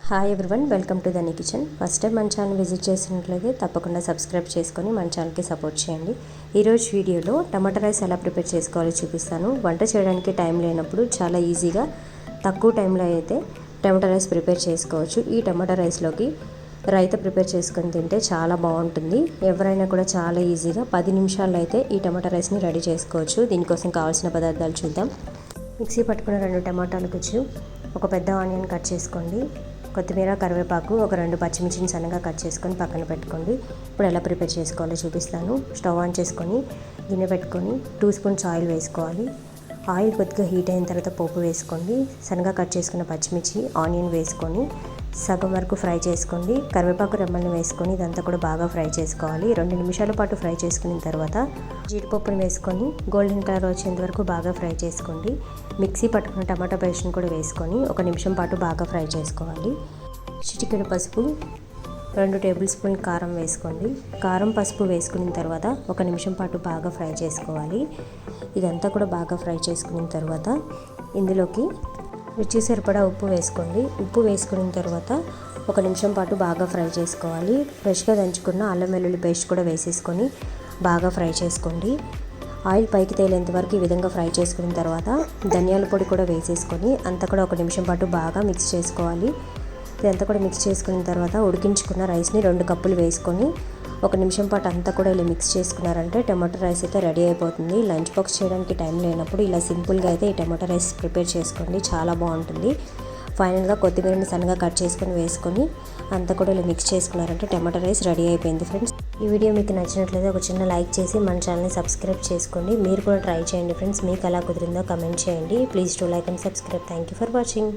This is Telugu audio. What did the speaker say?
Hi everyone, welcome to Dhani kitchen. First time మన ఛానల్ విజిట్ చేసినట్లయితే తప్పకుండా సబ్స్క్రైబ్ చేసుకొని మన ఛానల్కి సపోర్ట్ చేయండి. ఈరోజు వీడియోలో టమాటా రైస్ ఎలా ప్రిపేర్ చేసుకోవాలో చూపిస్తాను. వంట చేయడానికి టైం లేనప్పుడు చాలా ఈజీగా తక్కువ టైంలో అయితే టమాటా రైస్ ప్రిపేర్ చేసుకోవచ్చు. ఈ టమాటా రైస్లోకి రైతా ప్రిపేర్ చేసుకొని తింటే చాలా బాగుంటుంది. ఎవరైనా కూడా చాలా ఈజీగా 10 నిమిషాల్లో అయితే ఈ టమాటా రైస్ని రెడీ చేసుకోవచ్చు. దీనికోసం కావాల్సిన పదార్థాలు చూద్దాం. మిక్సీ పట్టుకున్న 2 టమాటాలు గుచ్చు, ఒక పెద్ద ఆనియన్ కట్ చేసుకోండి, కొత్తిమీర, కరివేపాకు, ఒక 2 పచ్చిమిర్చిని సన్నగా కట్ చేసుకొని పక్కన పెట్టుకోండి. ఇప్పుడు ఎలా ప్రిపేర్ చేసుకోవాలో చూపిస్తాను. స్టవ్ ఆన్ చేసుకొని గిన్నె పెట్టుకొని 2 స్పూన్స్ ఆయిల్ వేసుకోవాలి. ఆయిల్ కొద్దిగా హీట్ అయిన తర్వాత పోపు వేసుకోండి. సన్నగా కట్ చేసుకున్న పచ్చిమిర్చి, ఆనియన్ వేసుకొని సగం వరకు ఫ్రై చేసుకోండి. కరివేపాకు రెమ్మల్ని వేసుకొని ఇదంతా కూడా బాగా ఫ్రై చేసుకోవాలి. 2 నిమిషాల పాటు ఫ్రై చేసుకున్న తర్వాత జీడిపప్పుని వేసుకొని గోల్డెన్ కలర్ వచ్చేంత వరకు బాగా ఫ్రై చేసుకోండి. మిక్సీ పట్టుకున్న టమాటా పేస్ట్ని కూడా వేసుకొని 1 నిమిషం పాటు బాగా ఫ్రై చేసుకోవాలి. చిటికెడు పసుపు, 2 టేబుల్ స్పూన్ కారం వేసుకోండి. కారం, పసుపు వేసుకున్న తర్వాత 1 నిమిషం పాటు బాగా ఫ్రై చేసుకోవాలి. ఇదంతా కూడా బాగా ఫ్రై చేసుకున్న తర్వాత ఇందులోకి రుచి సరిపడా ఉప్పు వేసుకోండి. ఉప్పు వేసుకున్న తర్వాత 1 నిమిషం పాటు బాగా ఫ్రై చేసుకోవాలి. ఫ్రెష్గా దంచుకున్న అల్లం వెల్లుల్లి పేస్ట్ కూడా వేసేసుకొని బాగా ఫ్రై చేసుకోండి. ఆయిల్ పైకి తేలేంత వరకు ఈ విధంగా ఫ్రై చేసుకున్న తర్వాత ధనియాల పొడి కూడా వేసేసుకొని అంతా కూడా 1 నిమిషం పాటు బాగా మిక్స్ చేసుకోవాలి. ఇదంతా కూడా మిక్స్ చేసుకున్న తర్వాత ఉడికించుకున్న రైస్ని 2 కప్పులు వేసుకొని 1 నిమిషం పాటు అంతా కూడా ఇలా మిక్స్ చేసుకున్నారంటే టమాటో రైస్ అయితే రెడీ అయిపోతుంది. లంచ్ బాక్స్ చేయడానికి టైం లేనప్పుడు ఇలా సింపుల్గా అయితే ఈ టమాటో రైస్ ప్రిపేర్ చేసుకోండి, చాలా బాగుంటుంది. ఫైనల్గా కొత్తిమీరని సన్నగా కట్ చేసుకొని వేసుకొని అంతా కూడా ఇలా మిక్స్ చేసుకున్నారంటే టమాటో రైస్ రెడీ అయిపోయింది. ఫ్రెండ్స్, ఈ వీడియో మీకు నచ్చినట్లయితే ఒక చిన్న లైక్ చేసి మన ఛానల్ని సబ్స్క్రైబ్ చేసుకోండి. మీరు కూడా ట్రై చేయండి ఫ్రెండ్స్. మీకు ఎలా కుదిరిందో కమెంట్ చేయండి. Please to like and subscribe. Thank you for watching.